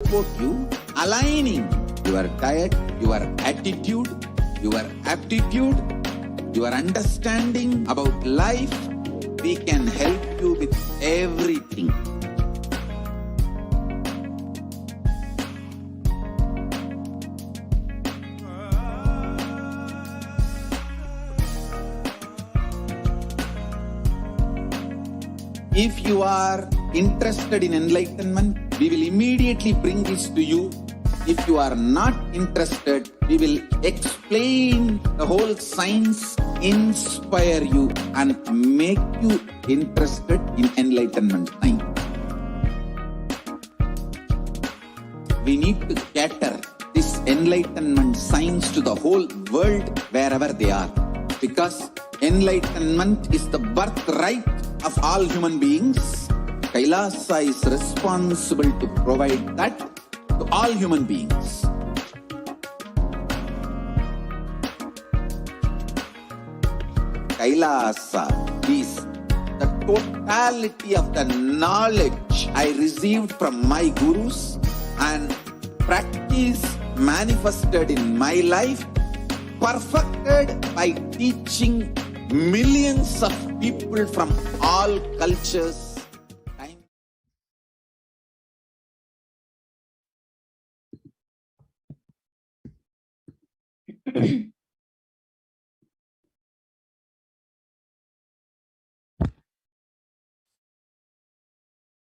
support you, aligning your diet, your attitude, your aptitude, your understanding about life. We can help you with everything. If you are interested in enlightenment, we will immediately bring this to you. If you are not interested, we will explain the whole science, inspire you and make you interested in enlightenment time. We need to cater this enlightenment science to the whole world wherever they are, because enlightenment is the birthright of all human beings. Kailasa is responsible to provide that to all human beings. Kailasa is the totality of the knowledge I received from my gurus and practice manifested in my life, perfected by teaching millions of people from all cultures.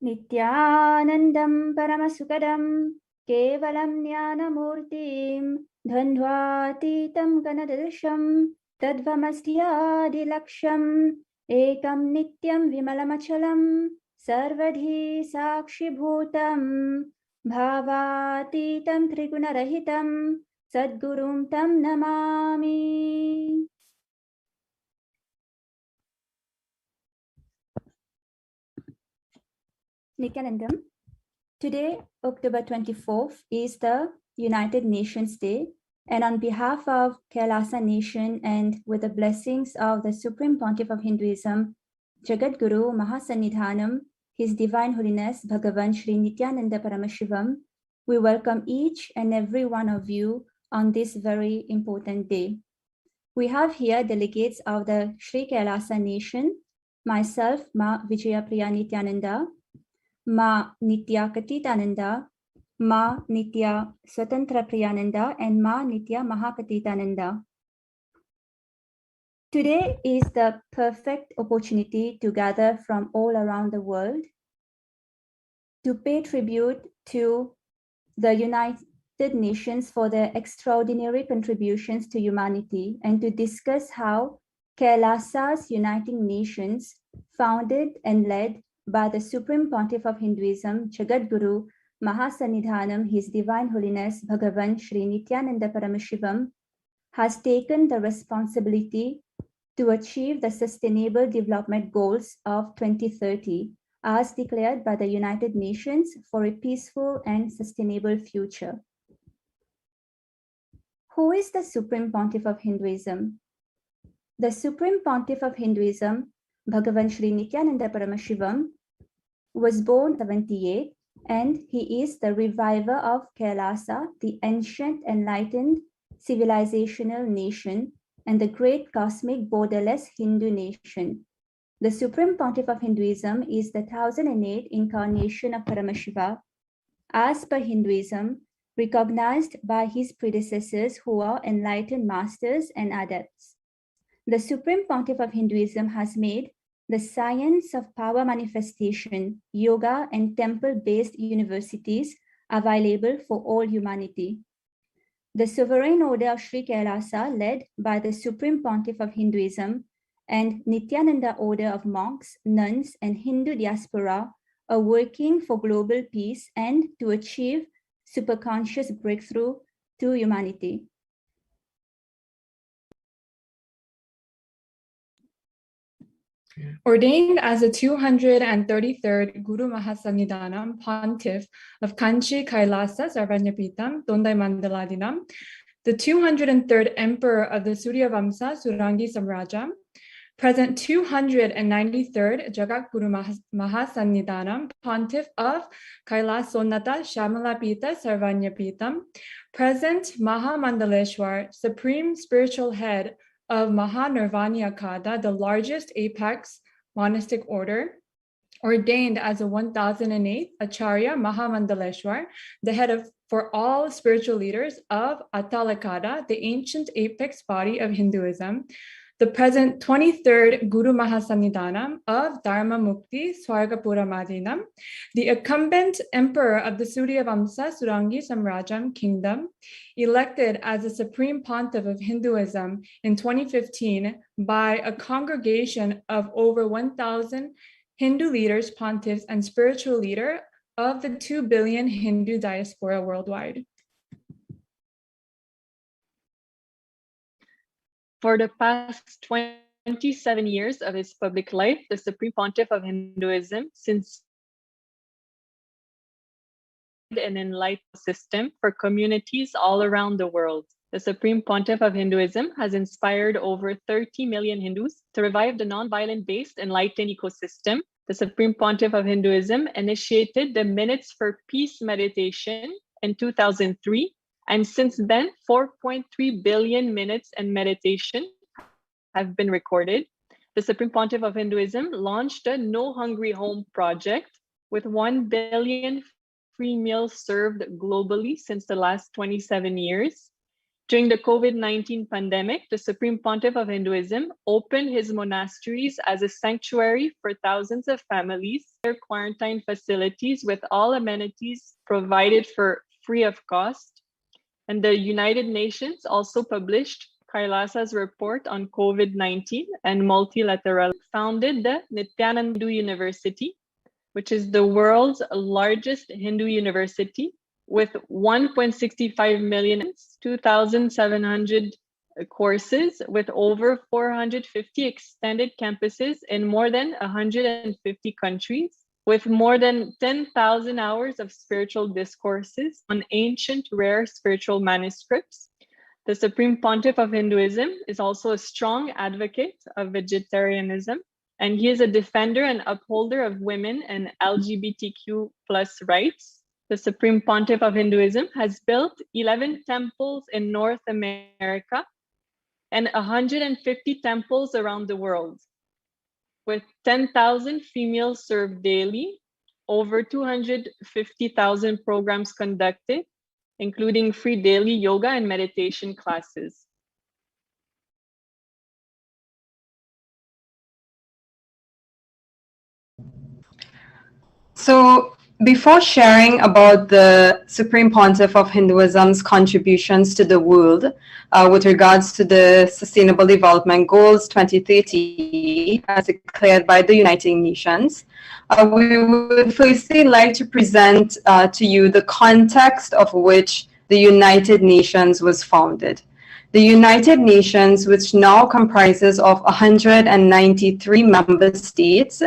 Nithyanandam Paramasukadam Kevalam Jnanamurtim Dhandvatitam Ganadilsham Tadvamasthyadi Laksham Ekam Nityam Vimalamachalam Sarvadhi Sakshi Bhutam Bhavatitam Trigunarahitam Sadgurum Tam Namami. Nithyanandam. Today, October 24th, is the United Nations Day, and on behalf of Kailasa Nation and with the blessings of the Supreme Pontiff of Hinduism, Jagadguru Mahasannidhanam, His Divine Holiness Bhagavan Shri Nithyananda Paramashivam, we welcome each and every one of you on this very important day. We have here delegates of the Sri Kailasa Nation, myself, Ma Vijayapriya Nithyananda, Ma Nitya Katitananda, Ma Nitya Swatantra Priyananda, and Ma Nitya Mahakatitananda. Today is the perfect opportunity to gather from all around the world to pay tribute to the United Nations for their extraordinary contributions to humanity and to discuss how Kailasa's Uniting Nations, founded and led by the Supreme Pontiff of Hinduism, Jagadguru Mahasannidhanam, His Divine Holiness Bhagavan Shri Nithyananda Paramashivam, has taken the responsibility to achieve the Sustainable Development Goals of 2030 as declared by the United Nations for a peaceful and sustainable future. Who is the Supreme Pontiff of Hinduism? The Supreme Pontiff of Hinduism, Bhagavan Shri Nithyananda Paramashivam, was born in 78, and he is the reviver of Kailasa, the ancient enlightened civilizational nation and the great cosmic borderless Hindu nation. The Supreme Pontiff of Hinduism is the 1008 incarnation of Paramashiva, as per Hinduism, recognized by his predecessors who are enlightened masters and adepts. The Supreme Pontiff of Hinduism has made the science of power manifestation, yoga, and temple-based universities available for all humanity. The Sovereign Order of Sri Kailasa, led by the Supreme Pontiff of Hinduism, and Nithyananda Order of monks, nuns, and Hindu diaspora are working for global peace and to achieve superconscious breakthrough to humanity. Ordained as the 233rd Guru Mahasannidhanam Pontiff of Kanchi Kailasa Sarvanyapitam Tondai Mandaladinam, the 203rd Emperor of the Surya Vamsa Surangi Samrajam, Present 293rd Jagatguru Mahasannidhanam, Pontiff of Kailasonnata Shamalapita Sarvanyapitam. Present Mahamandaleshwar, Supreme Spiritual Head of Mahanirvanyakada, the largest apex monastic order, ordained as a 1008th Acharya Mahamandaleshwar, the head for all spiritual leaders of Attalakada, the ancient apex body of Hinduism. The present 23rd Guru Mahasannidhanam of Dharma Mukti Swargapura Madinam, the incumbent emperor of the Suryavamsa Surangi Samrajam kingdom, elected as the supreme pontiff of Hinduism in 2015 by a congregation of over 1,000 Hindu leaders, pontiffs, and spiritual leader of the 2 billion Hindu diaspora worldwide. For the past 27 years of his public life, the Supreme Pontiff of Hinduism since an enlightened system for communities all around the world. The Supreme Pontiff of Hinduism has inspired over 30 million Hindus to revive the non-violent-based enlightened ecosystem. The Supreme Pontiff of Hinduism initiated the Minutes for Peace meditation in 2003, and since then, 4.3 billion minutes and meditation have been recorded. The Supreme Pontiff of Hinduism launched the No Hungry Home project with 1 billion free meals served globally since the last 27 years. During the COVID-19 pandemic, the Supreme Pontiff of Hinduism opened his monasteries as a sanctuary for thousands of families, their quarantine facilities with all amenities provided for free of cost. And the United Nations also published Kailasa's report on COVID-19 and multilateral, founded the Nithyananda Hindu University, which is the world's largest Hindu university with 1.65 million, 2,700 courses with over 450 extended campuses in more than 150 countries, with more than 10,000 hours of spiritual discourses on ancient rare spiritual manuscripts. The Supreme Pontiff of Hinduism is also a strong advocate of vegetarianism, and he is a defender and upholder of women and LGBTQ+ rights. The Supreme Pontiff of Hinduism has built 11 temples in North America and 150 temples around the world, with 10,000 females served daily, over 250,000 programs conducted, including free daily yoga and meditation classes. So, before sharing about the Supreme Pontiff of Hinduism's contributions to the world with regards to the Sustainable Development Goals 2030 as declared by the United Nations, we would firstly like to present to you the context of which the United Nations was founded. The United Nations, which now comprises of 193 member states,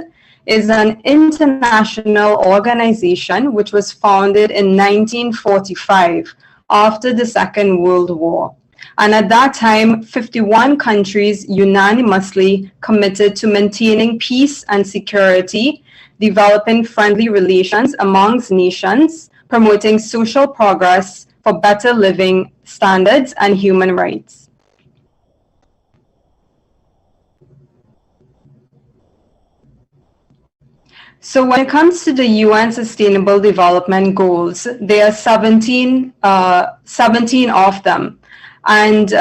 is an international organization which was founded in 1945 after the Second World War. And at that time, 51 countries unanimously committed to maintaining peace and security, developing friendly relations amongst nations, promoting social progress for better living standards and human rights. So when it comes to the UN Sustainable Development Goals, there are 17 of them. And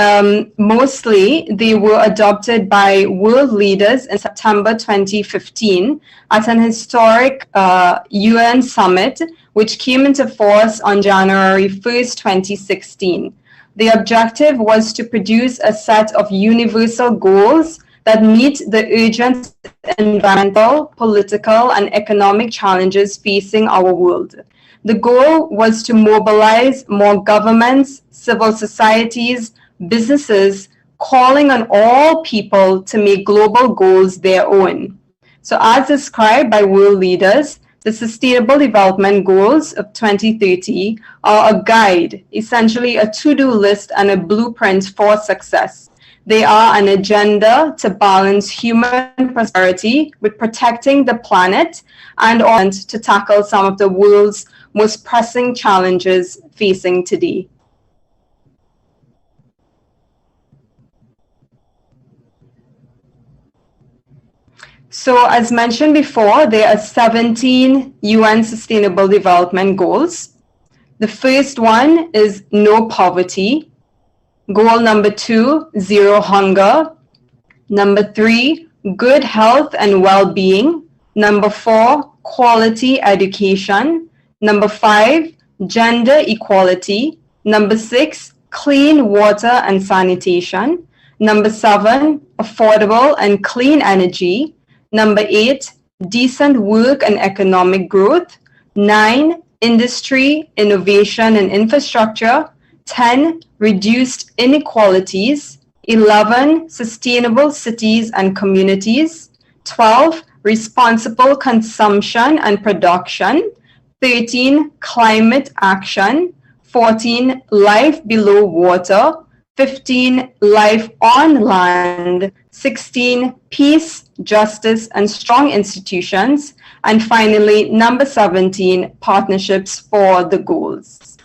mostly they were adopted by world leaders in September 2015 at an historic UN summit, which came into force on January 1st, 2016. The objective was to produce a set of universal goals that meet the urgent environmental, political, and economic challenges facing our world. The goal was to mobilize more governments, civil societies, businesses, calling on all people to make global goals their own. So as described by world leaders, the Sustainable Development Goals of 2030 are a guide, essentially a to-do list and a blueprint for success. They are an agenda to balance human prosperity with protecting the planet and to tackle some of the world's most pressing challenges facing today. So as mentioned before, there are 17 UN Sustainable Development Goals. The first one is no poverty. Goal number 2, zero hunger. Number 3, good health and well-being. Number 4, quality education. Number 5, gender equality. Number 6, clean water and sanitation. Number 7, affordable and clean energy. Number 8, decent work and economic growth. 9, industry, innovation and infrastructure. 10, reduced inequalities. 11, sustainable cities and communities. 12, responsible consumption and production. 13, climate action. 14, life below water. 15, life on land. 16, peace, justice, and strong institutions. And finally, number 17, partnerships for the goals.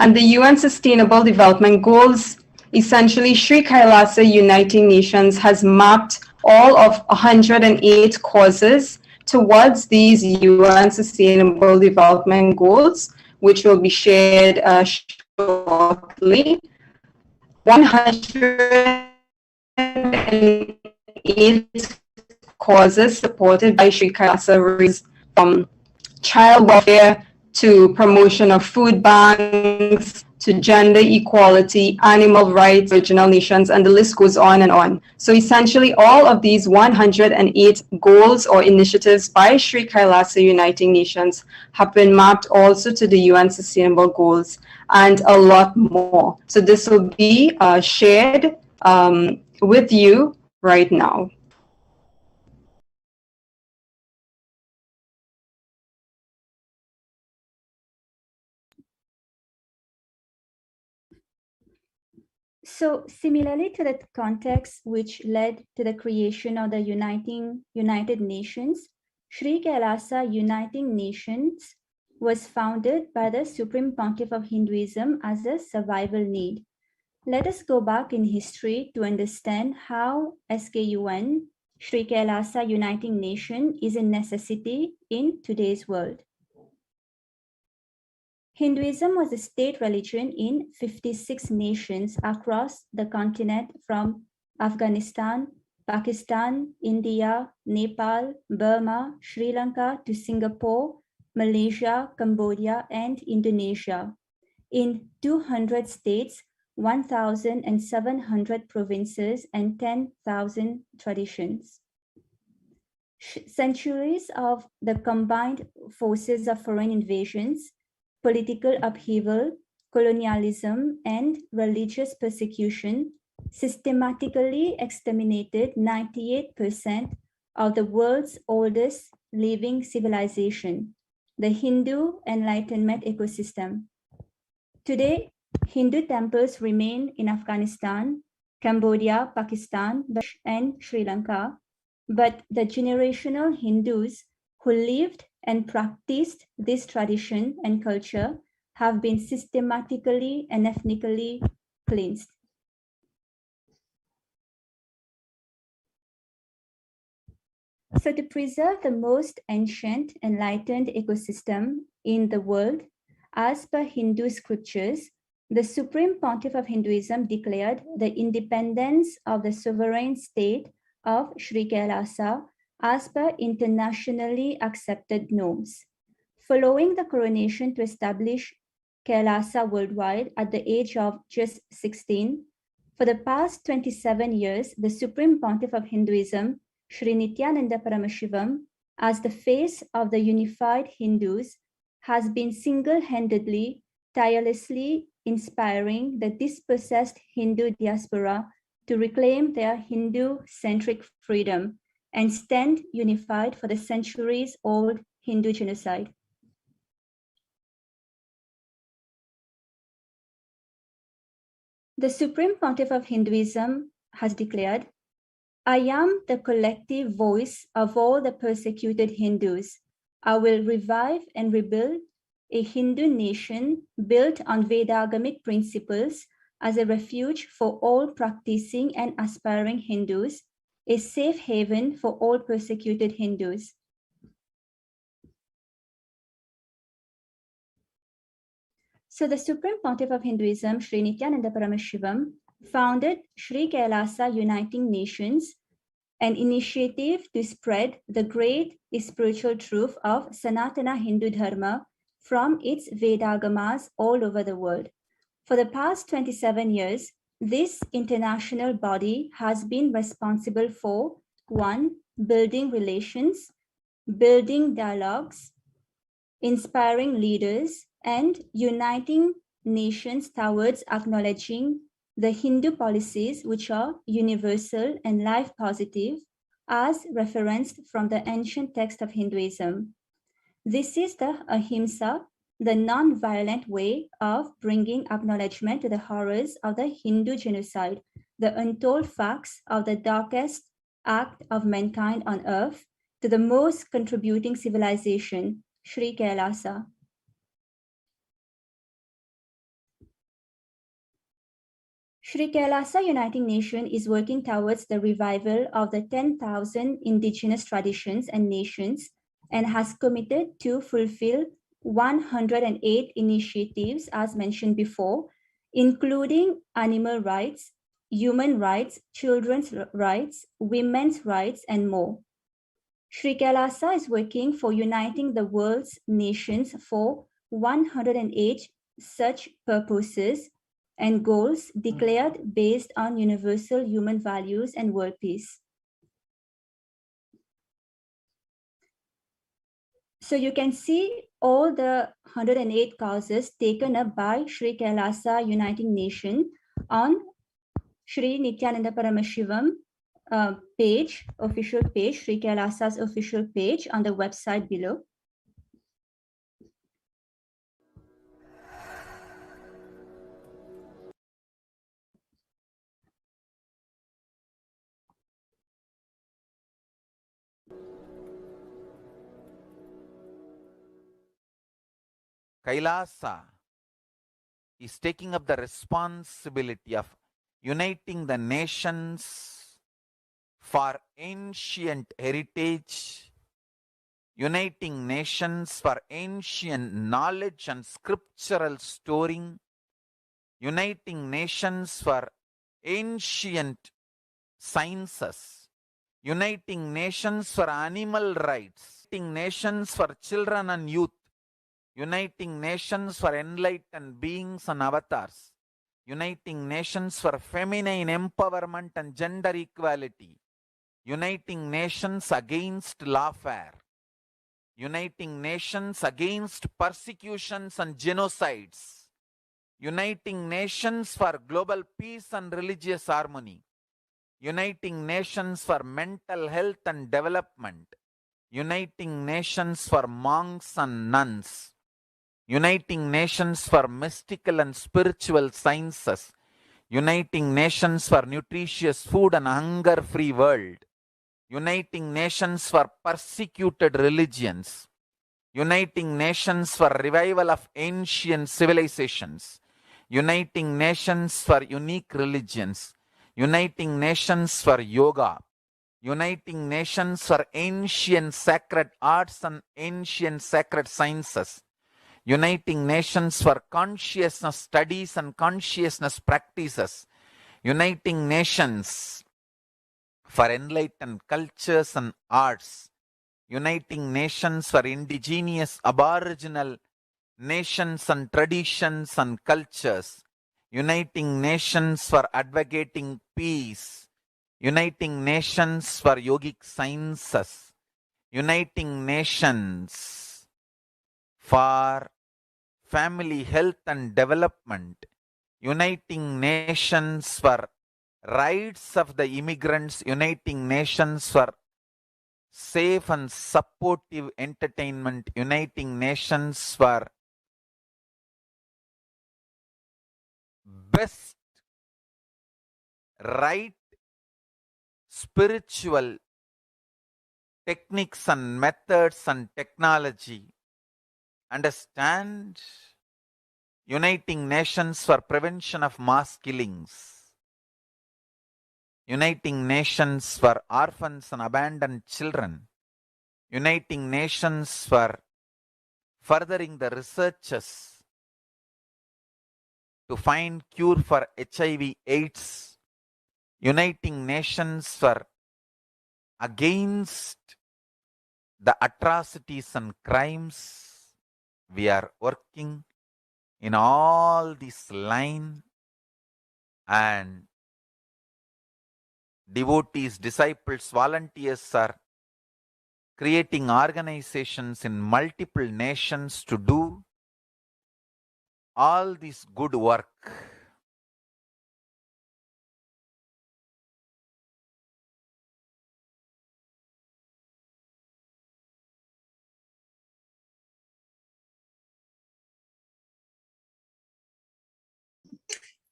And the UN Sustainable Development Goals, essentially Sri Kailasa Uniting Nations has mapped all of 108 causes towards these UN Sustainable Development Goals, which will be shared shortly. 108 causes supported by Sri Kailasa, from child welfare to promotion of food banks, to gender equality, animal rights, original nations, and the list goes on and on. So essentially all of these 108 goals or initiatives by Sri Kailasa Uniting Nations have been mapped also to the UN Sustainable Goals and a lot more. So this will be shared with you right now. So similarly to the context which led to the creation of the United Nations, Sri Kailasa Uniting Nations was founded by the Supreme Pontiff of Hinduism as a survival need. Let us go back in history to understand how SKUN, Sri Kailasa Uniting Nation, is a necessity in today's world. Hinduism was a state religion in 56 nations across the continent, from Afghanistan, Pakistan, India, Nepal, Burma, Sri Lanka to Singapore, Malaysia, Cambodia, and Indonesia. In 200 states, 1,700 provinces, and 10,000 traditions. Centuries of the combined forces of foreign invasions, political upheaval, colonialism, and religious persecution systematically exterminated 98% of the world's oldest living civilization, the Hindu enlightenment ecosystem. Today, Hindu temples remain in Afghanistan, Cambodia, Pakistan, and Sri Lanka, but the generational Hindus who lived and practiced this tradition and culture have been systematically and ethnically cleansed. So to preserve the most ancient enlightened ecosystem in the world, as per Hindu scriptures, the Supreme Pontiff of Hinduism declared the independence of the sovereign state of Sri Kailasa as per internationally accepted norms. Following the coronation to establish Kailasa worldwide at the age of just 16, for the past 27 years, the Supreme Pontiff of Hinduism, Sri Nithyananda Paramashivam, as the face of the unified Hindus, has been single-handedly, tirelessly inspiring the dispossessed Hindu diaspora to reclaim their Hindu-centric freedom and stand unified for the centuries-old Hindu genocide. The Supreme Pontiff of Hinduism has declared, I am the collective voice of all the persecuted Hindus. I will revive and rebuild a Hindu nation built on Vedagamic principles as a refuge for all practicing and aspiring Hindus, a safe haven for all persecuted Hindus. So the Supreme Pontiff of Hinduism, Sri Nithyananda Paramashivam, founded Sri Kailasa Uniting Nations, an initiative to spread the great spiritual truth of Sanatana Hindu Dharma from its Vedagamas all over the world. For the past 27 years, this international body has been responsible for 1. Building relations, building dialogues, inspiring leaders, and uniting nations towards acknowledging the Hindu policies which are universal and life positive as referenced from the ancient text of Hinduism. This is the ahimsa, the non-violent way of bringing acknowledgement to the horrors of the Hindu genocide, the untold facts of the darkest act of mankind on earth, to the most contributing civilization, Sri Kailasa. Sri Kailasa Uniting Nation is working towards the revival of the 10,000 indigenous traditions and nations and has committed to fulfill 108 initiatives as mentioned before, including animal rights, human rights, children's rights, women's rights, and more. Sri Kailasa is working for uniting the world's nations for 108 such purposes and goals declared based on universal human values and world peace. So you can see all the 108 causes taken up by Sri Kailasa Uniting Nation on Sri Nithyananda Paramashivam page, official page, Sri Kailasa's official page on the website below. Kailasa is taking up the responsibility of uniting the nations for ancient heritage, uniting nations for ancient knowledge and scriptural storing, uniting nations for ancient sciences, uniting nations for animal rights, uniting nations for children and youth, uniting nations for enlightened beings and avatars, uniting nations for feminine empowerment and gender equality, uniting nations against lawfare, uniting nations against persecutions and genocides, uniting nations for global peace and religious harmony, uniting nations for mental health and development, uniting nations for monks and nuns, uniting nations for mystical and spiritual sciences, uniting nations for nutritious food and hunger-free world, uniting nations for persecuted religions, uniting nations for revival of ancient civilizations, uniting nations for unique religions, uniting nations for yoga, uniting nations for ancient sacred arts and ancient sacred sciences, uniting nations for consciousness studies and consciousness practices, uniting nations for enlightened cultures and arts, uniting nations for indigenous aboriginal nations and traditions and cultures, uniting nations for advocating peace, uniting nations for yogic sciences, uniting nations for family health and development, uniting nations for rights of the immigrants, uniting nations for safe and supportive entertainment, uniting nations for best right spiritual techniques and methods and technology, understand uniting nations for prevention of mass killings, uniting nations for orphans and abandoned children, uniting nations for furthering the researches to find cure for HIV AIDS, uniting nations for against the atrocities and crimes. We are working in all this line, and devotees, disciples, volunteers are creating organizations in multiple nations to do all this good work.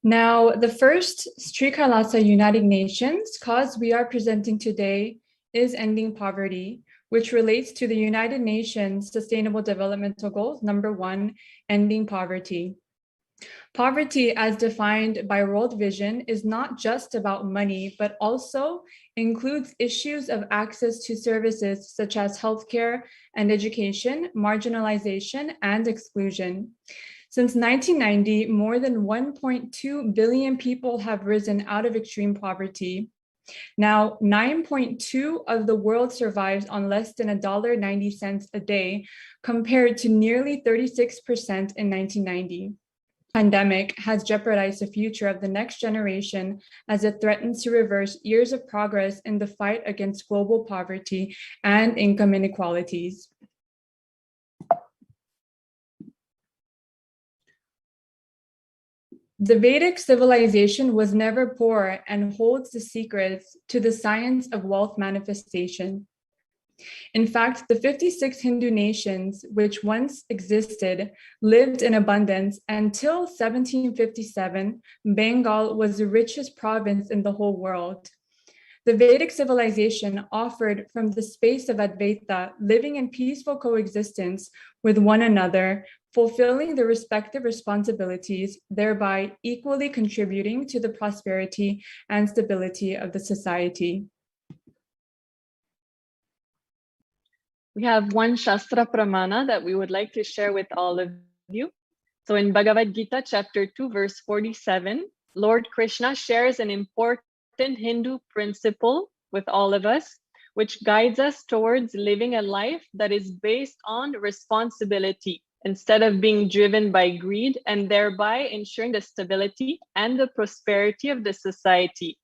Now, the first Sri Kailasa United Nations cause we are presenting today is ending poverty, which relates to the United Nations Sustainable Developmental Goals, number 1, ending poverty. Poverty, as defined by World Vision, is not just about money, but also includes issues of access to services such as healthcare and education, marginalization, and exclusion. Since 1990, more than 1.2 billion people have risen out of extreme poverty. Now, 9.2 of the world survives on less than $1.90 a day, compared to nearly 36% in 1990. Pandemic has jeopardized the future of the next generation as it threatens to reverse years of progress in the fight against global poverty and income inequalities. The Vedic civilization was never poor and holds the secrets to the science of wealth manifestation. In fact, the 56 Hindu nations which once existed lived in abundance until 1757. Bengal was the richest province in the whole world. The Vedic civilization offered from the space of Advaita, living in peaceful coexistence with one another, fulfilling their respective responsibilities, thereby equally contributing to the prosperity and stability of the society. We have one Shastra Pramana that we would like to share with all of you. So in Bhagavad Gita, chapter 2, verse 47, Lord Krishna shares an important Hindu principle with all of us, which guides us towards living a life that is based on responsibility instead of being driven by greed, and thereby ensuring the stability and the prosperity of the society.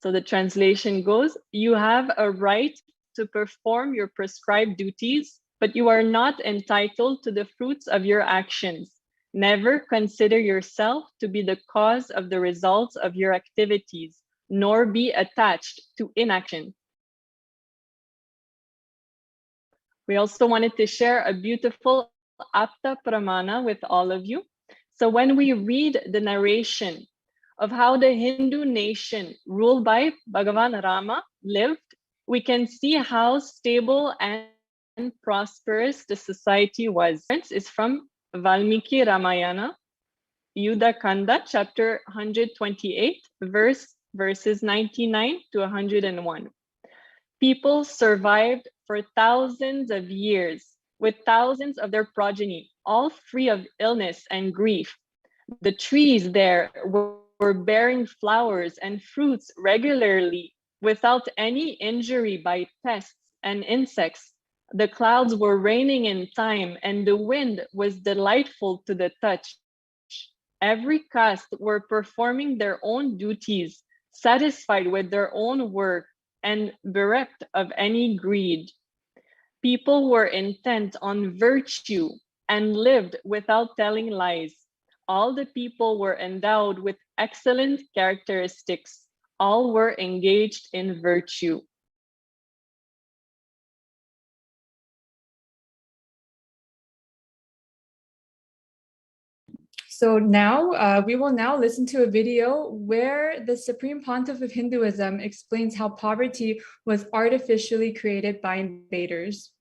So the translation goes, you have a right to perform your prescribed duties, but you are not entitled to the fruits of your actions. Never consider yourself to be the cause of the results of your activities, nor be attached to inaction. We also wanted to share a beautiful Apta Pramana with all of you. So when we read the narration of how the Hindu nation ruled by Bhagavan Rama lived, we can see how stable and prosperous the society was. This is from Valmiki Ramayana, Yuddha Kanda, chapter 128, verses 99 to 101. People survived for thousands of years with thousands of their progeny, all free of illness and grief. The trees there were bearing flowers and fruits regularly without any injury by pests and insects. The clouds were raining in time, and the wind was delightful to the touch. Every caste were performing their own duties, satisfied with their own work, and bereft of any greed. People were intent on virtue and lived without telling lies. All the people were endowed with excellent characteristics. All were engaged in virtue. So now we will now listen to a video where the Supreme Pontiff of Hinduism explains how poverty was artificially created by invaders.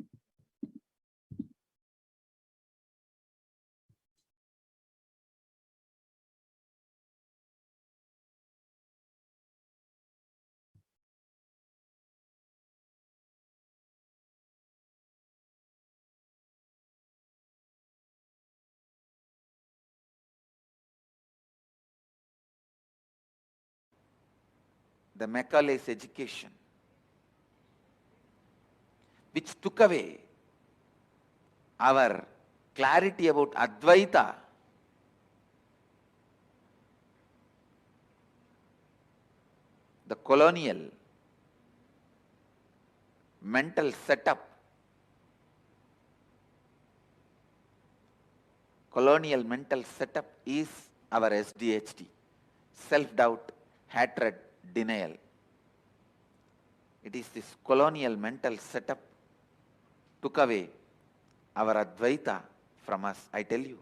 The Macaulay's education, which took away our clarity about Advaita. The colonial mental setup, is our SDHD, self-doubt, hatred, denial. It is this colonial mental setup took away our Advaita from us, I tell you.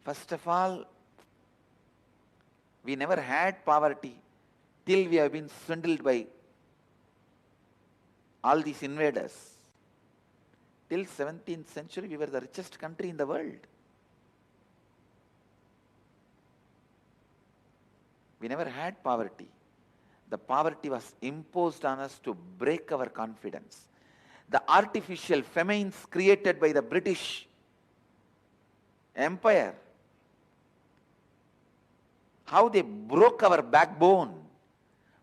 First of all, we never had poverty till we have been swindled by all these invaders. Till 17th century, we were the richest country in the world. We never had poverty. The poverty was imposed on us to break our confidence. The artificial famines created by the British Empire, how they broke our backbone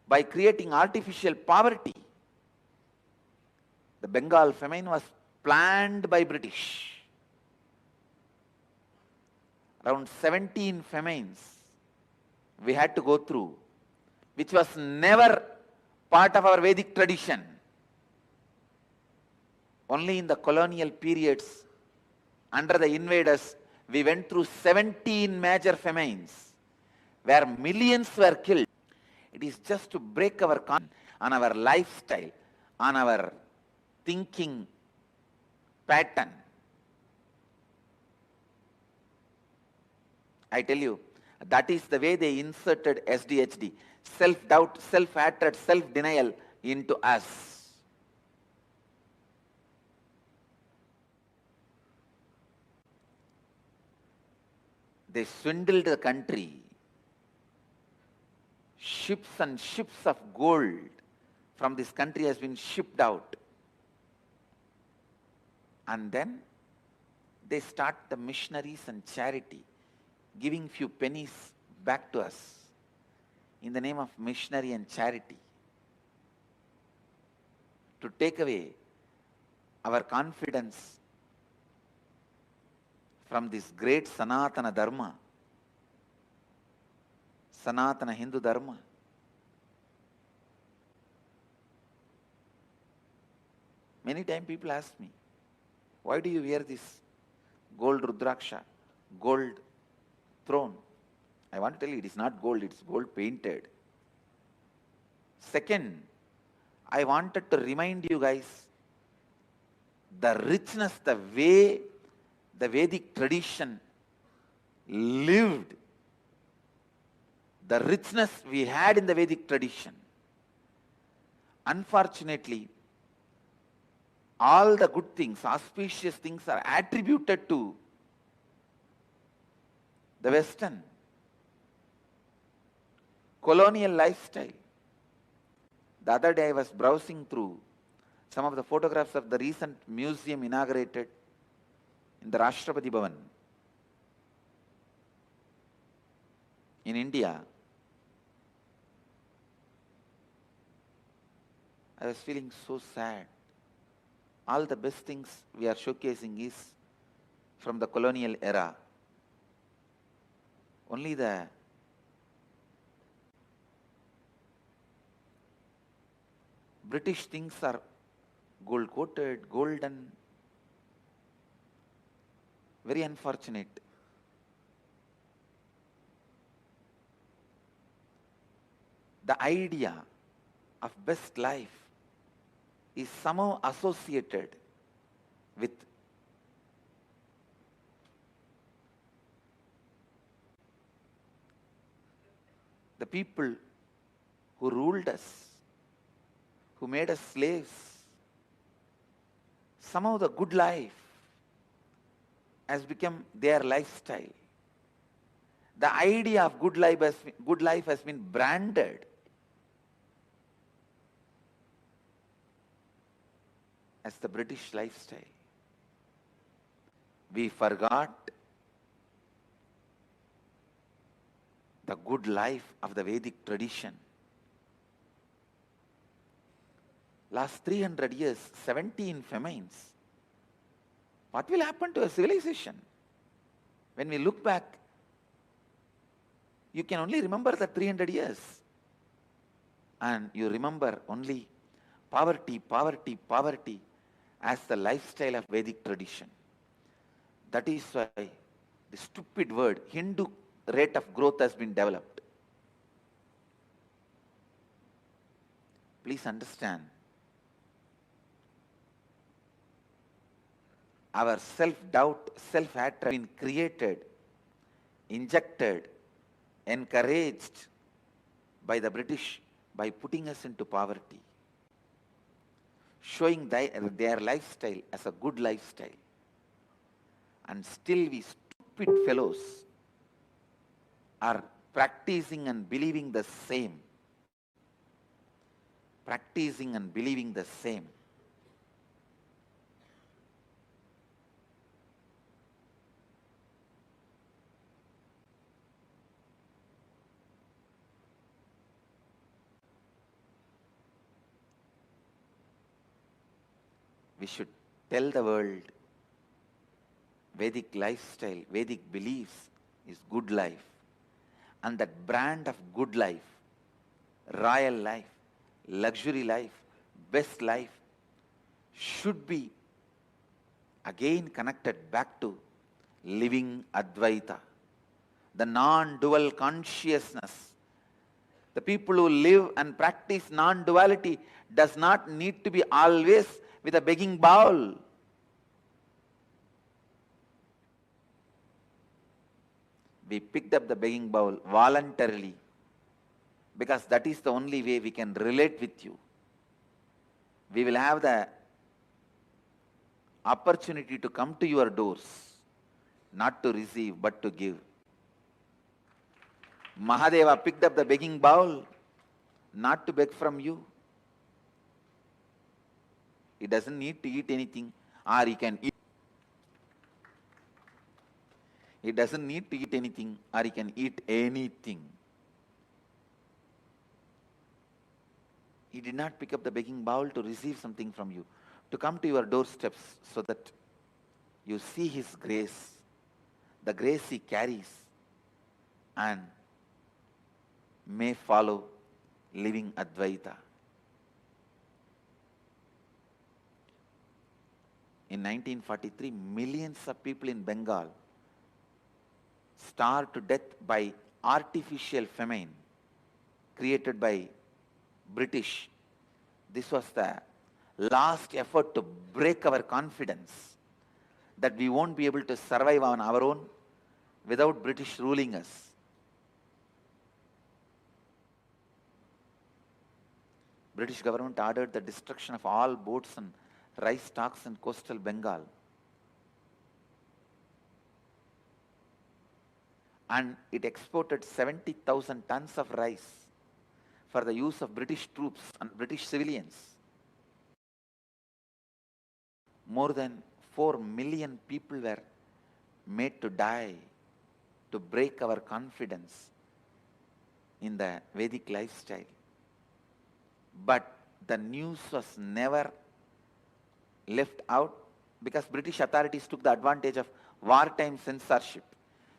by creating artificial poverty. The Bengal famine was planned by British. Around 17 famines we had to go through, which was never part of our Vedic tradition. Only in the colonial periods, under the invaders, we went through 17 major famines, where millions were killed. It is just to break our confidence on our lifestyle, on our thinking pattern. I tell you, that is the way they inserted SDHD, self-doubt, self-hatred, self-denial into us. They swindled the country. Ships and ships of gold from this country has been shipped out. And then they start the missionaries and charity, giving few pennies back to us in the name of missionary and charity, to take away our confidence from this great Sanatana Dharma, Sanatana Hindu Dharma. Many times people ask me, why do you wear this gold Rudraksha, gold throne? I want to tell you, it is not gold, it is gold painted. Second, I wanted to remind you guys the richness, the way the Vedic tradition lived, the richness we had in the Vedic tradition. Unfortunately, all the good things, auspicious things are attributed to the Western colonial lifestyle. The other day I was browsing through some of the photographs of the recent museum inaugurated in the Rashtrapati Bhavan in India. I was feeling so sad. All the best things we are showcasing is from the colonial era. Only the British things are gold coated, golden. Very unfortunate. The idea of best life is somehow associated with the people who ruled us, who made us slaves. Somehow the good life has become their lifestyle. The idea of good life has been branded as the British lifestyle. We forgot the good life of the Vedic tradition. Last 300 years, 17 famines. What will happen to a civilization? When we look back, you can only remember the 300 years. And you remember only poverty, poverty, poverty as the lifestyle of Vedic tradition. That is why the stupid word Hindu rate of growth has been developed. Please understand, our self-doubt, self-hatred has been created, injected, encouraged by the British by putting us into poverty, showing their lifestyle as a good lifestyle. And still we stupid fellows are practicing and believing the same. Practicing and believing the same. We should tell the world Vedic lifestyle, Vedic beliefs is good life. And that brand of good life, royal life, luxury life, best life should be again connected back to living Advaita, the non-dual consciousness. The people who live and practice non-duality does not need to be always with a begging bowl. We picked up the begging bowl voluntarily because that is the only way we can relate with you. We will have the opportunity to come to your doors, not to receive but to give. Mahadeva picked up the begging bowl not to beg from you. He doesn't need to eat anything, or he can eat. He doesn't need to eat anything, or he can eat anything. He did not pick up the begging bowl to receive something from you, to come to your doorsteps so that you see his grace, the grace he carries, and may follow living Advaita. In 1943, millions of people in Bengal starved to death by artificial famine created by British. This was the last effort to break our confidence that we won't be able to survive on our own without British ruling us. British government ordered the destruction of all boats and rice stocks in coastal Bengal. And it exported 70,000 tons of rice for the use of British troops and British civilians. More than 4 million people were made to die to break our confidence in the Vedic lifestyle. But the news was never left out because British authorities took the advantage of wartime censorship.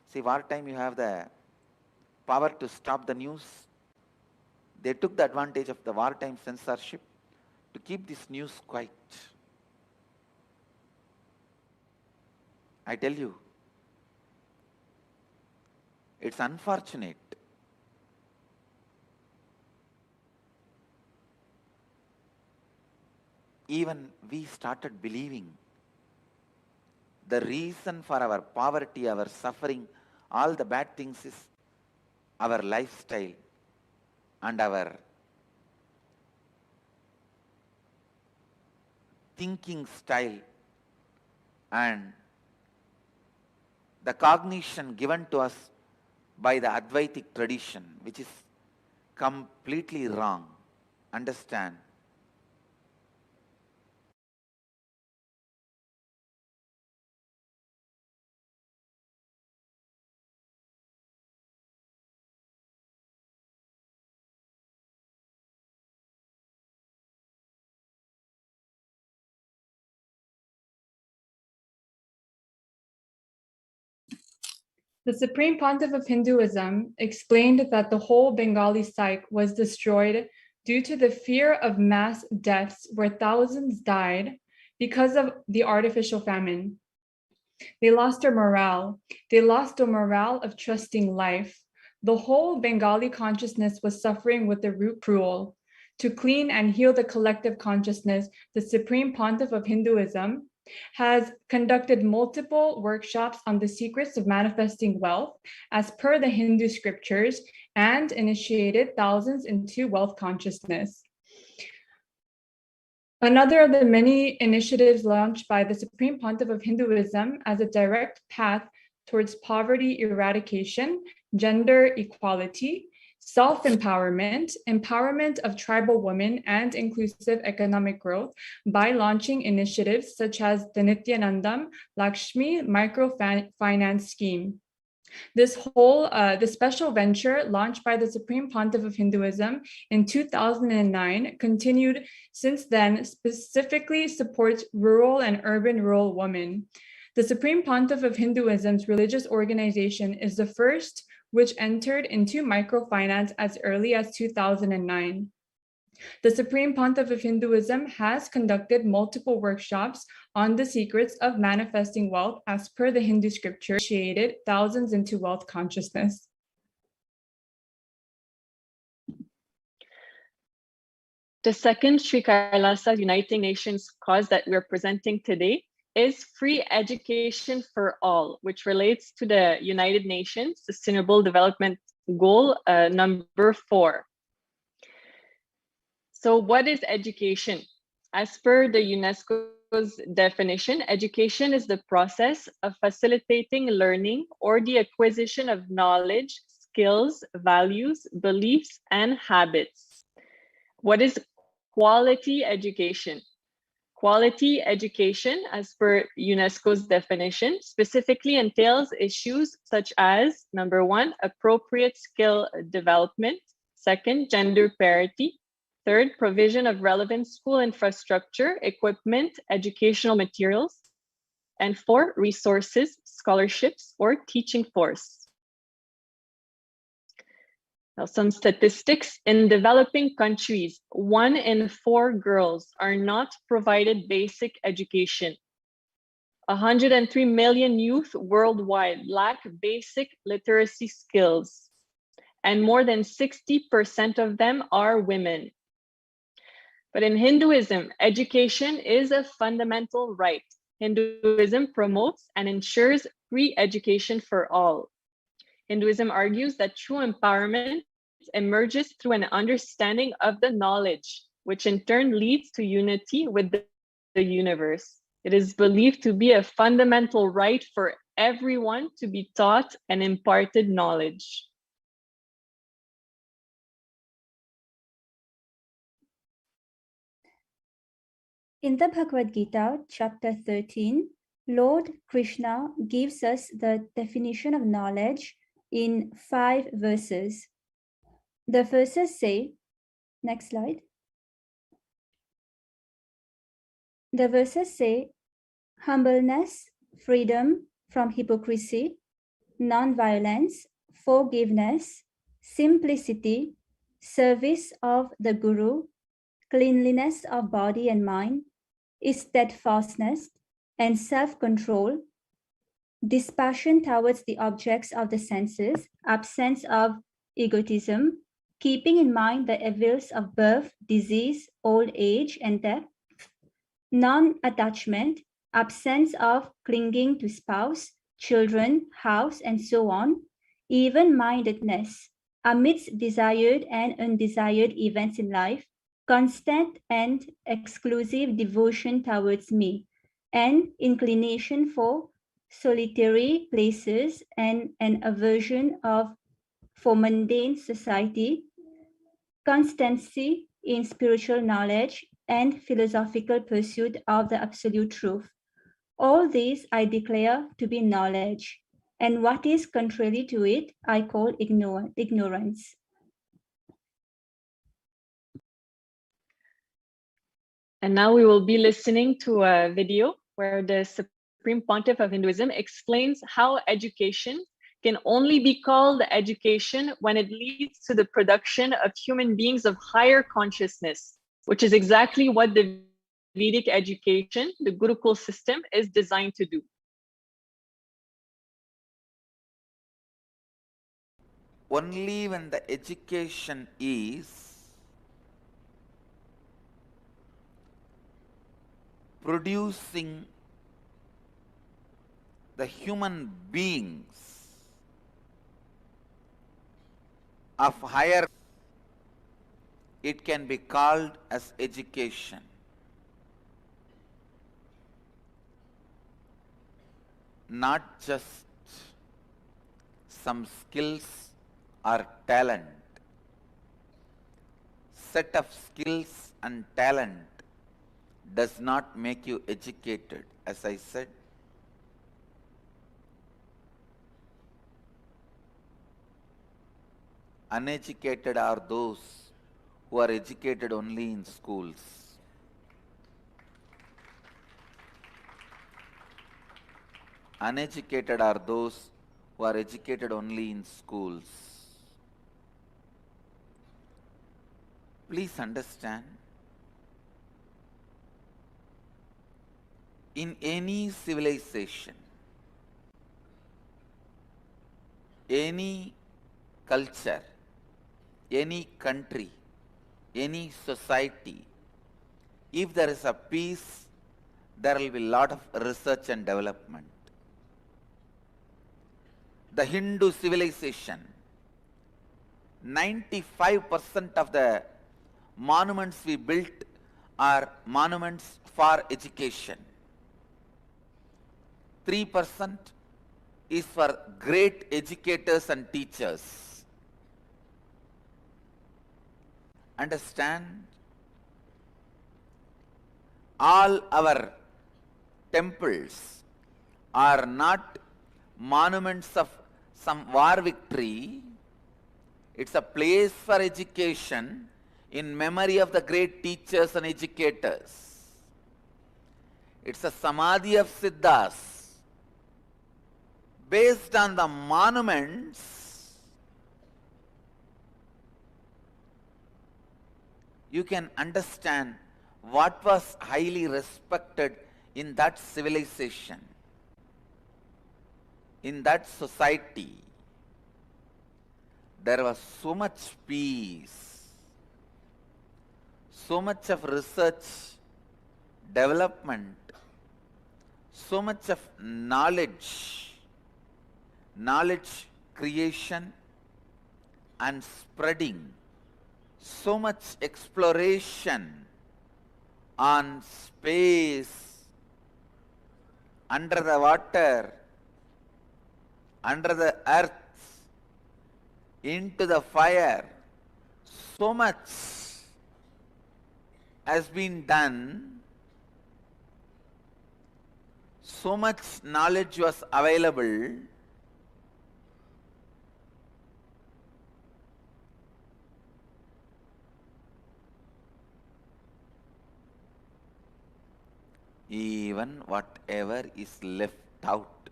See, wartime you have the power to stop the news. They took the advantage of the wartime censorship to keep this news quiet. I tell you, it's unfortunate. Even we started believing The reason for our poverty, our suffering, all the bad things is our lifestyle and our thinking style and the cognition given to us by the Advaitic tradition, which is completely wrong. Understand? The Supreme Pontiff of Hinduism explained that the whole Bengali Sikh was destroyed due to the fear of mass deaths where thousands died because of the artificial famine. They lost their morale. They lost the morale of trusting life. The whole Bengali consciousness was suffering with the root cruel. To clean and heal the collective consciousness, the Supreme Pontiff of Hinduism has conducted multiple workshops on the secrets of manifesting wealth as per the Hindu scriptures and initiated thousands into wealth consciousness. Another of the many initiatives launched by the Supreme Pontiff of Hinduism as a direct path towards poverty eradication, gender equality, self-empowerment, empowerment of tribal women, and inclusive economic growth by launching initiatives such as the Nithyananda Lakshmi Microfinance Scheme. This special venture launched by the Supreme Pontiff of Hinduism in 2009 continued since then, specifically supports rural and urban women. The Supreme Pontiff of Hinduism's religious organization is the first which entered into microfinance as early as 2009. The Supreme Pontiff of Hinduism has conducted multiple workshops on the secrets of manifesting wealth as per the Hindu scripture, initiated thousands into wealth consciousness. The second Sri Kailasa Uniting Nations cause that we're presenting today is free education for all, which relates to the United Nations Sustainable Development Goal number 4. So what is education? As per the UNESCO's definition, education is the process of facilitating learning or the acquisition of knowledge, skills, values, beliefs, and habits. What is quality education? Quality education, as per UNESCO's definition, specifically entails issues such as, number 1, appropriate skill development, 2nd, gender parity, 3rd, provision of relevant school infrastructure, equipment, educational materials, and 4, resources, scholarships, or teaching force. Now, some statistics. In developing countries, 1 in 4 girls are not provided basic education. 103 million youth worldwide lack basic literacy skills, and more than 60% of them are women. But in Hinduism, education is a fundamental right. Hinduism promotes and ensures free education for all. Hinduism argues that true empowerment emerges through an understanding of the knowledge, which in turn leads to unity with the universe. It is believed to be a fundamental right for everyone to be taught and imparted knowledge. In the Bhagavad Gita, chapter 13, Lord Krishna gives us the definition of knowledge in 5 verses. The verses say, next slide. The verses say, humbleness, freedom from hypocrisy, non-violence, forgiveness, simplicity, service of the Guru, cleanliness of body and mind, steadfastness and self-control, dispassion towards the objects of the senses, absence of egotism, keeping in mind the evils of birth, disease, old age, and death, non-attachment, absence of clinging to spouse, children, house, and so on, even-mindedness amidst desired and undesired events in life, constant and exclusive devotion towards me, and inclination for solitary places and an aversion for mundane society, constancy in spiritual knowledge, and philosophical pursuit of the absolute truth. All these I declare to be knowledge, and what is contrary to it I call ignorance. And now we will be listening to a video where the Supreme Pontiff of Hinduism explains how education can only be called education when it leads to the production of human beings of higher consciousness, which is exactly what the Vedic education, the Gurukul system, is designed to do. Only when the education is producing the human beings of higher, it can be called as education. Not just some skills or talent. Set of skills and talent does not make you educated, as I said. Uneducated are those who are educated only in schools. Uneducated are those who are educated only in schools. Please understand, in any civilization, any culture, any country, any society, if there is a peace, there will be a lot of research and development. The Hindu civilization, 95% of the monuments we built are monuments for education. 3% is for great educators and teachers. Understand? All our temples are not monuments of some war victory. It's a place for education in memory of the great teachers and educators. It's a Samadhi of Siddhas. Based on the monuments, you can understand what was highly respected in that civilization, in that society. There was so much peace, so much of research, development, so much of knowledge creation and spreading, so much exploration on space, under the water, under the earth, into the fire. So much has been done, so much knowledge was available. Even whatever is left out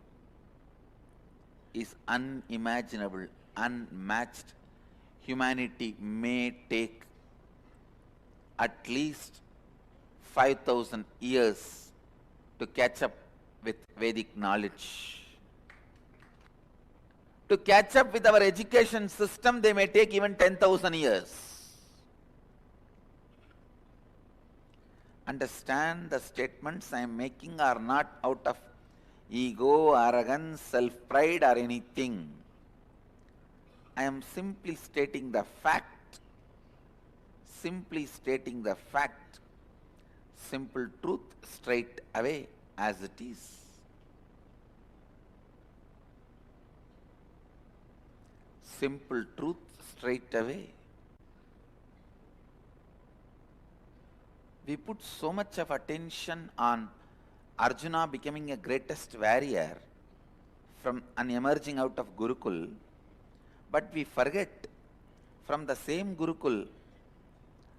is unimaginable, unmatched. Humanity may take at least 5,000 years to catch up with Vedic knowledge. To catch up with our education system, they may take even 10,000 years. understand the statements I am making are not out of ego, arrogance, self-pride or anything. I am simply stating the fact, simple truth straight away as it is. Simple truth straight away. We put so much of attention on Arjuna becoming a greatest warrior from an emerging out of Gurukul, but we forget from the same Gurukul,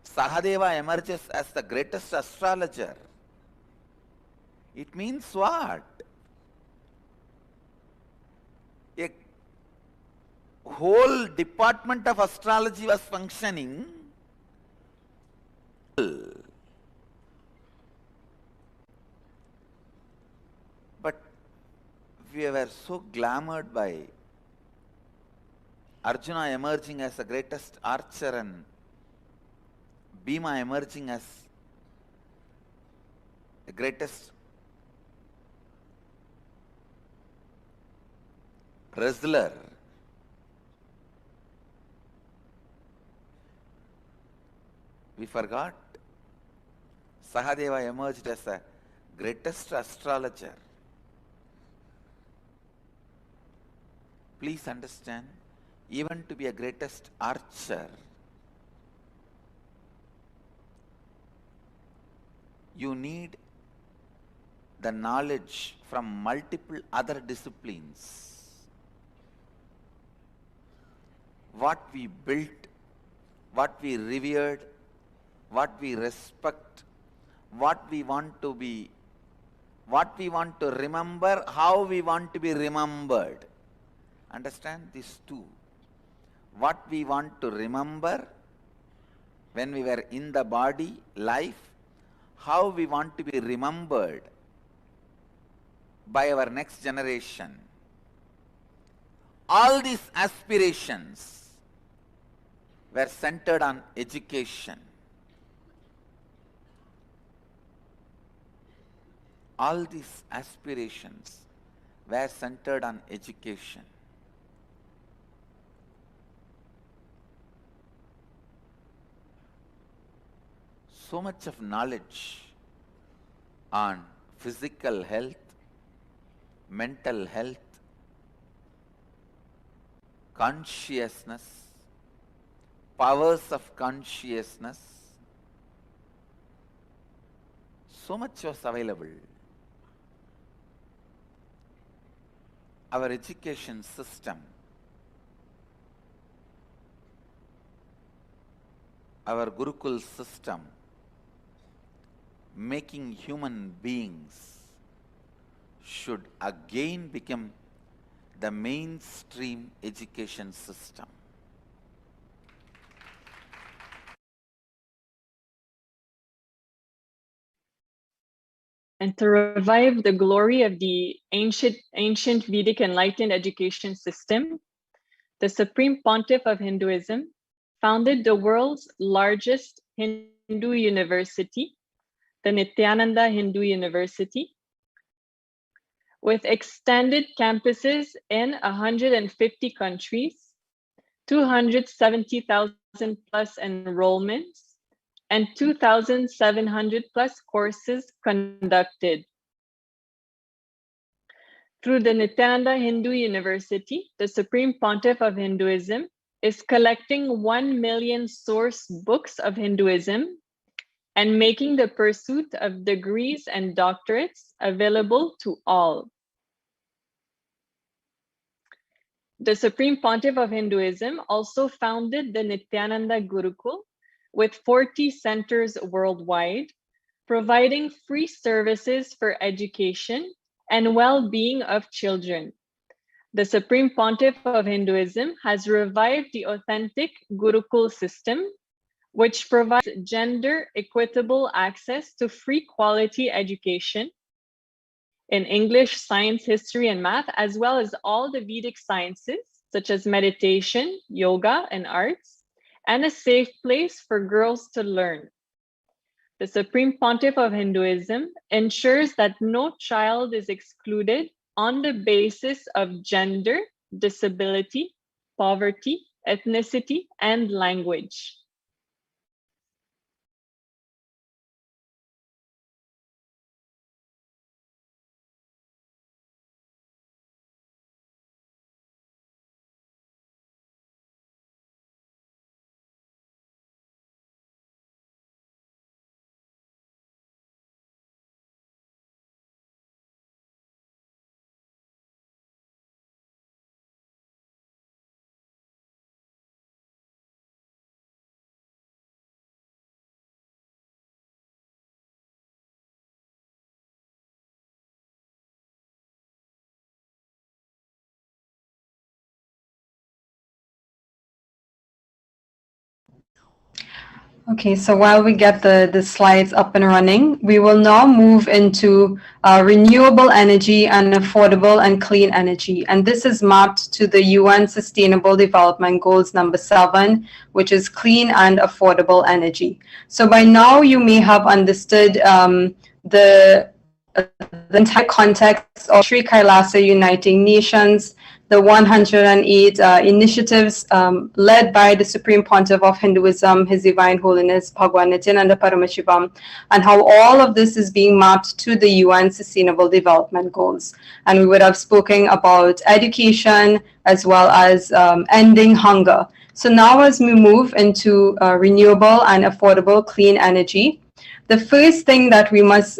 Sahadeva emerges as the greatest astrologer. It means what? A whole department of astrology was functioning. But we were so glamored by Arjuna emerging as the greatest archer and Bhima emerging as the greatest wrestler. We forgot Sahadeva emerged as the greatest astrologer. Please understand, even to be a greatest archer, you need the knowledge from multiple other disciplines. What we built, what we revered, what we respect, what we want to be, what we want to remember, how we want to be remembered. Understand these two. What we want to remember when we were in the body, life, how we want to be remembered by our next generation. All these aspirations were centered on education. All these aspirations were centered on education. So much of knowledge on physical health, mental health, consciousness, powers of consciousness, so much was available. Our education system, our Gurukul system, making human beings should again become the mainstream education system. And to revive the glory of the ancient Vedic enlightened education system, the Supreme Pontiff of Hinduism founded the world's largest Hindu university, the Nithyananda Hindu University, with extended campuses in 150 countries, 270,000 plus enrollments, and 2,700 plus courses conducted. Through the Nithyananda Hindu University, the Supreme Pontiff of Hinduism is collecting 1 million source books of Hinduism and making the pursuit of degrees and doctorates available to all. The Supreme Pontiff of Hinduism also founded the Nithyananda Gurukul with 40 centers worldwide, providing free services for education and well-being of children. The Supreme Pontiff of Hinduism has revived the authentic Gurukul system, which provides gender equitable access to free quality education in English, science, history, and math, as well as all the Vedic sciences, such as meditation, yoga, and arts, and a safe place for girls to learn. The Supreme Pontiff of Hinduism ensures that no child is excluded on the basis of gender, disability, poverty, ethnicity, and language. Okay, so while we get the slides up and running, we will now move into renewable energy and affordable and clean energy. And this is mapped to the UN Sustainable Development Goals number 7, which is clean and affordable energy. So by now you may have understood the entire context of Sri Kailasa Uniting Nations, the 108 initiatives led by the Supreme Pontiff of Hinduism, His Divine Holiness Bhagwan Nithyananda Paramashivam, and how all of this is being mapped to the UN Sustainable Development Goals. And we would have spoken about education as well as ending hunger. So now as we move into renewable and affordable clean energy, the first thing that we must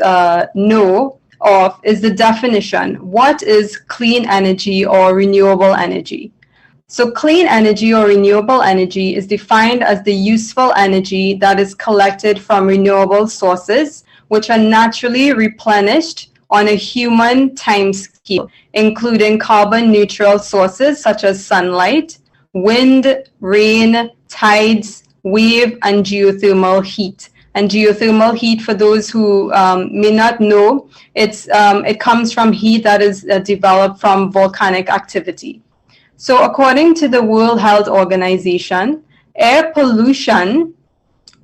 know of is the definition. What is clean energy or renewable energy? So clean energy or renewable energy is defined as the useful energy that is collected from renewable sources, which are naturally replenished on a human time scale, including carbon neutral sources such as sunlight, wind, rain, tides, wave, and geothermal heat. And geothermal heat, for those who may not know, it comes from heat that is developed from volcanic activity. So according to the World Health Organization, air pollution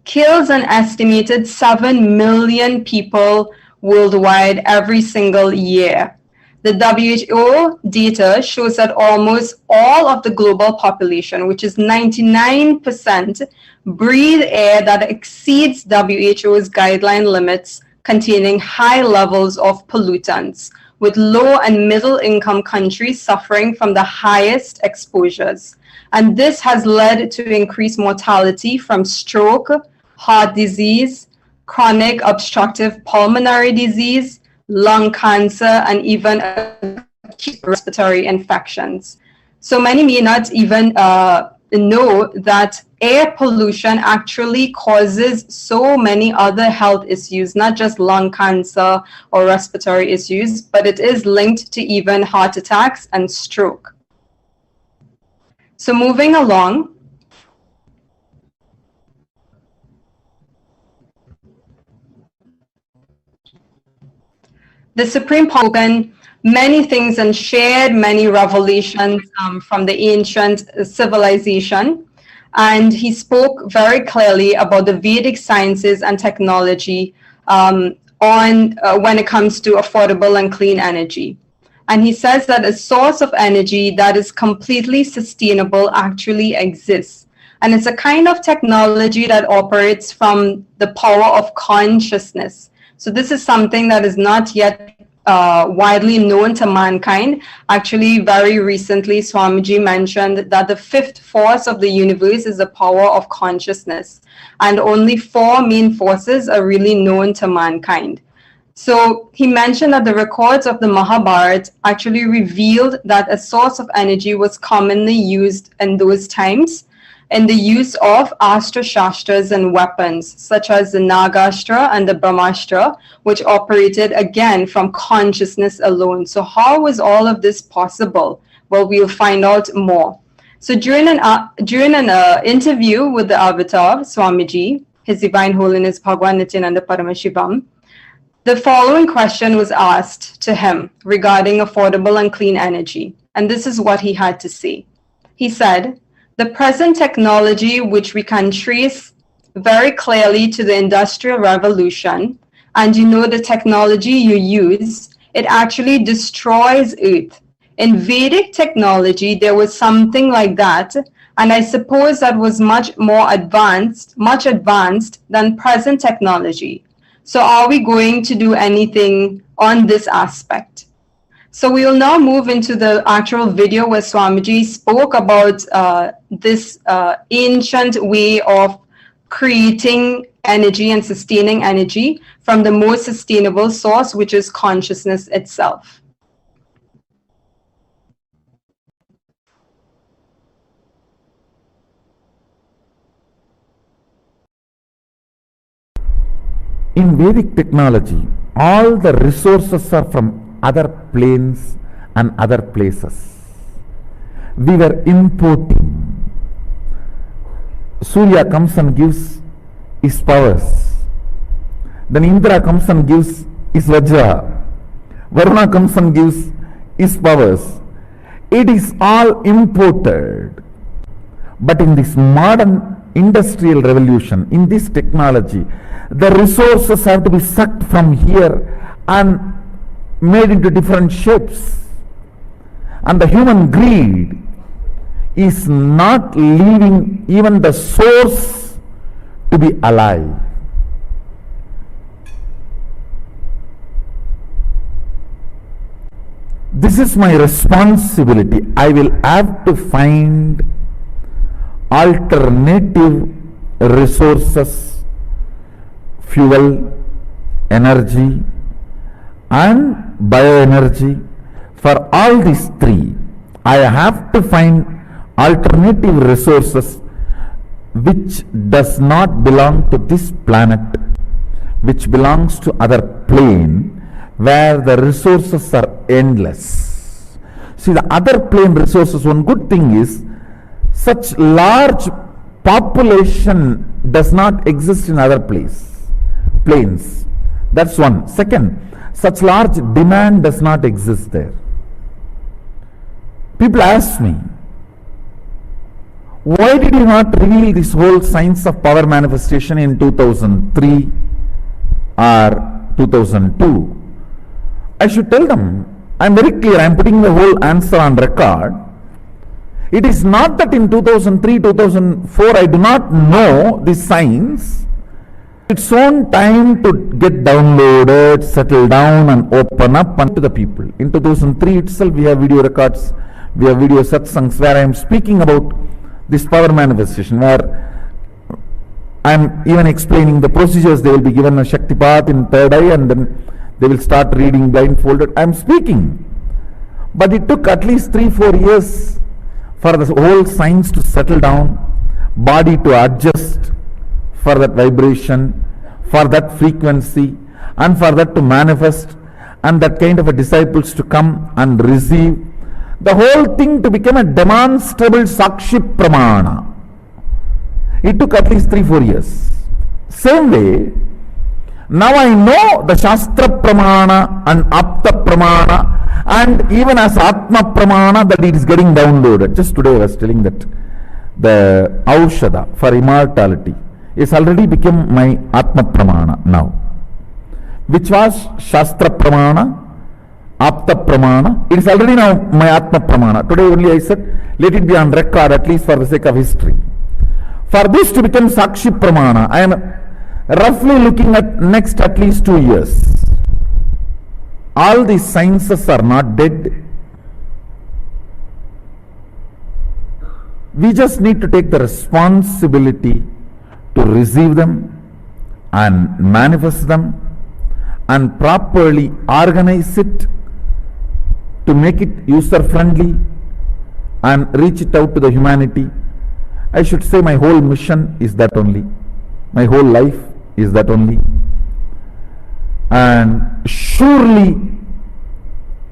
kills an estimated 7 million people worldwide every single year. The WHO data shows that almost all of the global population, which is 99%, breathe air that exceeds WHO's guideline limits containing high levels of pollutants, with low and middle income countries suffering from the highest exposures. And this has led to increased mortality from stroke, heart disease, chronic obstructive pulmonary disease, lung cancer, and even acute respiratory infections. So many may not even know that air pollution actually causes so many other health issues, not just lung cancer or respiratory issues, but it is linked to even heart attacks and stroke. So moving along, the Supreme Pontiff spoken many things and shared many revelations from the ancient civilization. And he spoke very clearly about the Vedic sciences and technology when it comes to affordable and clean energy. And he says that a source of energy that is completely sustainable actually exists. And it's a kind of technology that operates from the power of consciousness. So this is something that is not yet widely known to mankind. Actually, very recently, Swamiji mentioned that the fifth force of the universe is the power of consciousness. And only 4 main forces are really known to mankind. So he mentioned that the records of the Mahabharata actually revealed that a source of energy was commonly used in those times in the use of Astra Shastras and weapons, such as the Nagastra and the Brahmastra, which operated again from consciousness alone. So how was all of this possible? Well, we'll find out more. So during an interview with the Avatar, Swamiji, His Divine Holiness Bhagwan Nithyananda Paramashivam, the following question was asked to him regarding affordable and clean energy. And this is what he had to say. He said, "The present technology which we can trace very clearly to the Industrial Revolution, and you know the technology you use, it actually destroys Earth. In Vedic technology, there was something like that, and I suppose that was much advanced than present technology. So are we going to do anything on this aspect? So we will now move into the actual video where Swamiji spoke about this ancient way of creating energy and sustaining energy from the most sustainable source, which is consciousness itself. In Vedic technology, all the resources are from other planes and other places. We were importing. Surya comes and gives his powers. Then Indra comes and gives his Vajra. Varuna comes and gives his powers. It is all imported. But in this modern industrial revolution, in this technology, the resources have to be sucked from here and made into different shapes. And the human greed is not leaving even the source to be alive. This is my responsibility. I will have to find alternative resources, fuel, energy, and bioenergy. For all these three, I have to find alternative resources which does not belong to this planet, which belongs to other plane where the resources are endless. See, the other plane resources, one good thing is such large population does not exist in other planes. That's one. Second, such large demand does not exist there. People ask me, why did you not reveal this whole science of power manifestation in 2003 or 2002? I should tell them, I am very clear, I am putting the whole answer on record. It is not that in 2003, 2004 I do not know this science. Its own time to get downloaded, settle down and open up unto the people. In 2003 itself we have video records, we have video satsangs where I am speaking about this power manifestation, where I am even explaining the procedures. They will be given a Shaktipat in third eye and then they will start reading blindfolded. I am speaking. But it took at least 3-4 years for the whole science to settle down, body to adjust for that vibration, for that frequency, and for that to manifest, and that kind of a disciples to come and receive. The whole thing to become a demonstrable Sakshi Pramana. It took at least 3-4 years. Same way, now I know the Shastra Pramana and Apta Pramana, and even as Atma Pramana, that it is getting downloaded. Just today I was telling that the Aushadha for immortality is already become my Atma Pramana now, which was Shastra Pramana, Apta Pramana. It is already now my Atma Pramana. Today only I said, let it be on record, at least for the sake of history. For this to become Sakshi Pramana, I am roughly looking at next at least 2 years. All these sciences are not dead. We just need to take the responsibility to receive them and manifest them and properly organize it to make it user friendly and reach it out to the humanity. I should say my whole mission is that only. My whole life is that only. And surely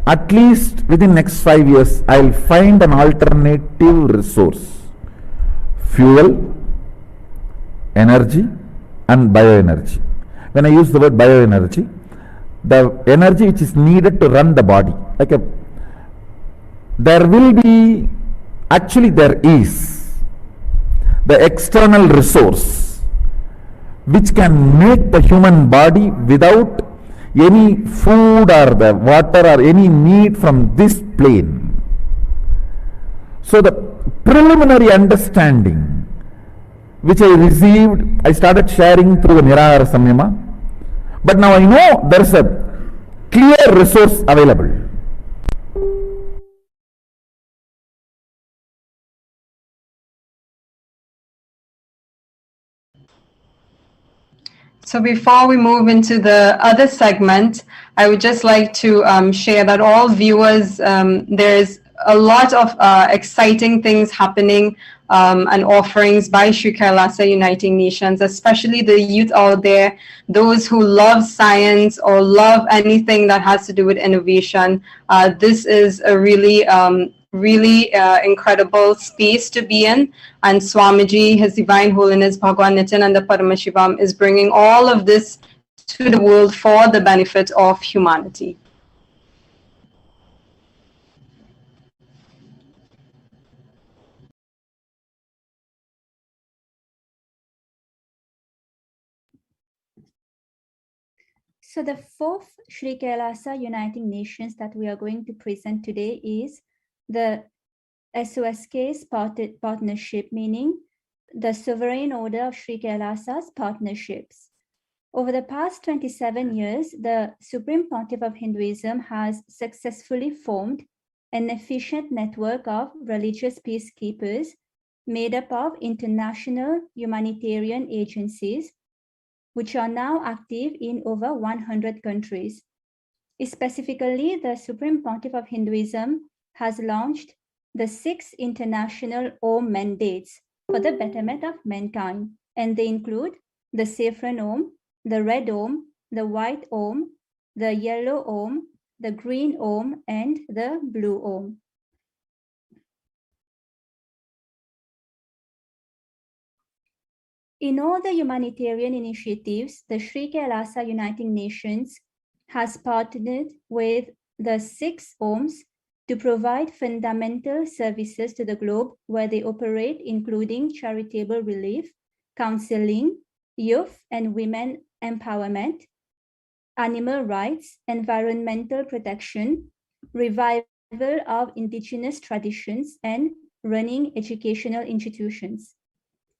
at least within next 5 years I will find an alternative resource, fuel, energy and bioenergy. When I use the word bioenergy, the energy which is needed to run the body, there will be, actually there is the external resource which can make the human body without any food or the water or any need from this plane. So the preliminary understanding which I received, I started sharing through the Nirahara Samyama. But now I know there is a clear resource available. So before we move into the other segment, I would just like to share that all viewers, there's a lot of exciting things happening and offerings by Sri Kailasa Uniting Nations, especially the youth out there, those who love science or love anything that has to do with innovation. This is a really incredible space to be in, and Swamiji, His Divine Holiness Bhagwan Nithyananda Paramashivam, is bringing all of this to the world for the benefit of humanity. So the fourth Sri Kailasa Uniting Nations that we are going to present today is the SOSK's partnership, meaning the Sovereign Order of Sri Kailasa's partnerships. Over the past 27 years, the Supreme Pontiff of Hinduism has successfully formed an efficient network of religious peacekeepers made up of international humanitarian agencies, which are now active in over 100 countries. Specifically, the Supreme Pontiff of Hinduism has launched the 6 international Om mandates for the betterment of mankind, and they include the saffron Om, the red Om, the white Om, the yellow Om, the green Om, and the blue Om. In all the humanitarian initiatives, the Sri Kailasa Uniting Nations has partnered with the 6 Oms to provide fundamental services to the globe where they operate, including charitable relief, counseling, youth and women empowerment, animal rights, environmental protection, revival of indigenous traditions, and running educational institutions.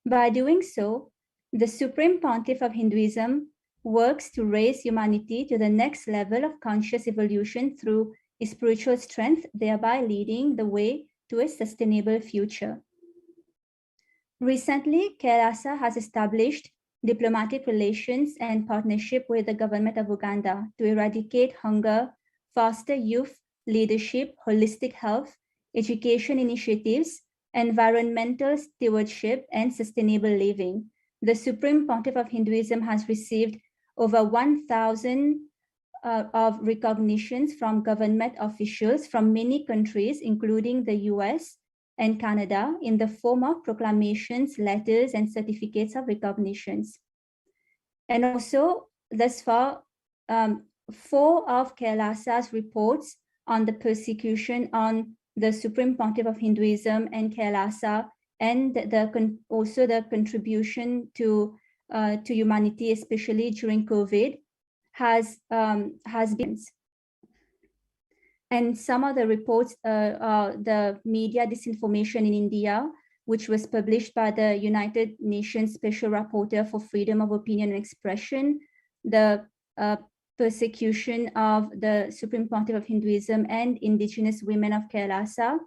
By doing so, the Supreme Pontiff of Hinduism works to raise humanity to the next level of conscious evolution through spiritual strength, thereby leading the way to a sustainable future. Recently, Kailasa has established diplomatic relations and partnership with the government of Uganda to eradicate hunger, foster youth leadership, holistic health, education initiatives, environmental stewardship, and sustainable living. The Supreme Pontiff of Hinduism has received over 1,000 of recognitions from government officials from many countries, including the US and Canada, in the form of proclamations, letters, and certificates of recognitions. And also, thus far, 4 of Kailasa's reports on the persecution on the Supreme Pontiff of Hinduism and Kailasa, and also the contribution to humanity, especially during COVID, has been. And some of the reports, the media disinformation in India, which was published by the United Nations Special Rapporteur for Freedom of Opinion and Expression, the persecution of the Supreme Pontiff of Hinduism and indigenous women of Kailasa,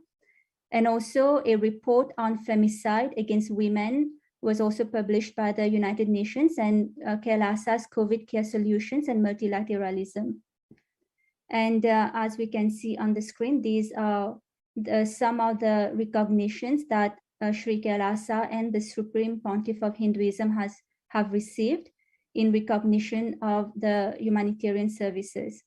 and also a report on femicide against women was also published by the United Nations, and Kailasa's COVID care solutions and multilateralism. And as we can see on the screen, these are some of the recognitions that Sri Kailasa and the Supreme Pontiff of Hinduism have received in recognition of the humanitarian services.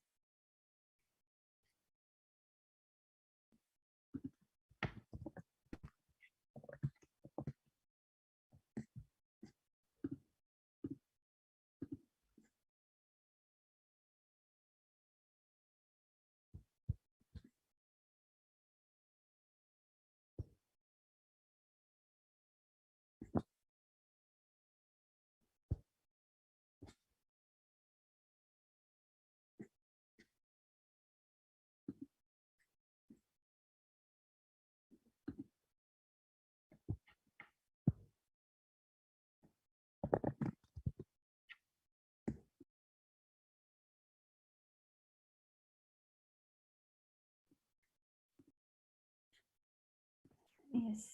Yes.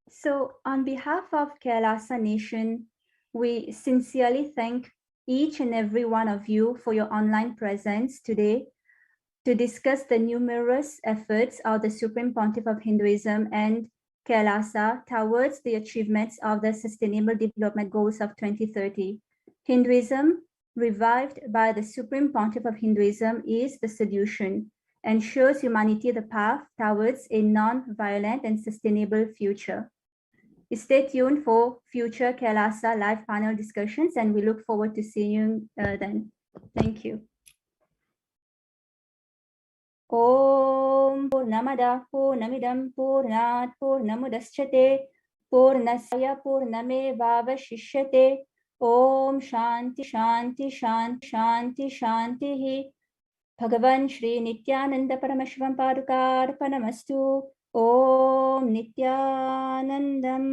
So, on behalf of Kailasa Nation, we sincerely thank each and every one of you for your online presence today to discuss the numerous efforts of the Supreme Pontiff of Hinduism and Kailasa towards the achievements of the Sustainable Development Goals of 2030. Hinduism, revived by the Supreme Pontiff of Hinduism, is the solution and shows humanity the path towards a non-violent and sustainable future. Stay tuned for future Kailasa live panel discussions, and we look forward to seeing you then. Thank you. Om Purnamada Purnamidam Purnat Purnamudashyate Purnasya Purnamevavashishyate Om Shanti Shanti Shanti Shanti Shanti Bhagavan Shri Nithyananda Paramashivam Padukarpanamastu Om Nithyanandam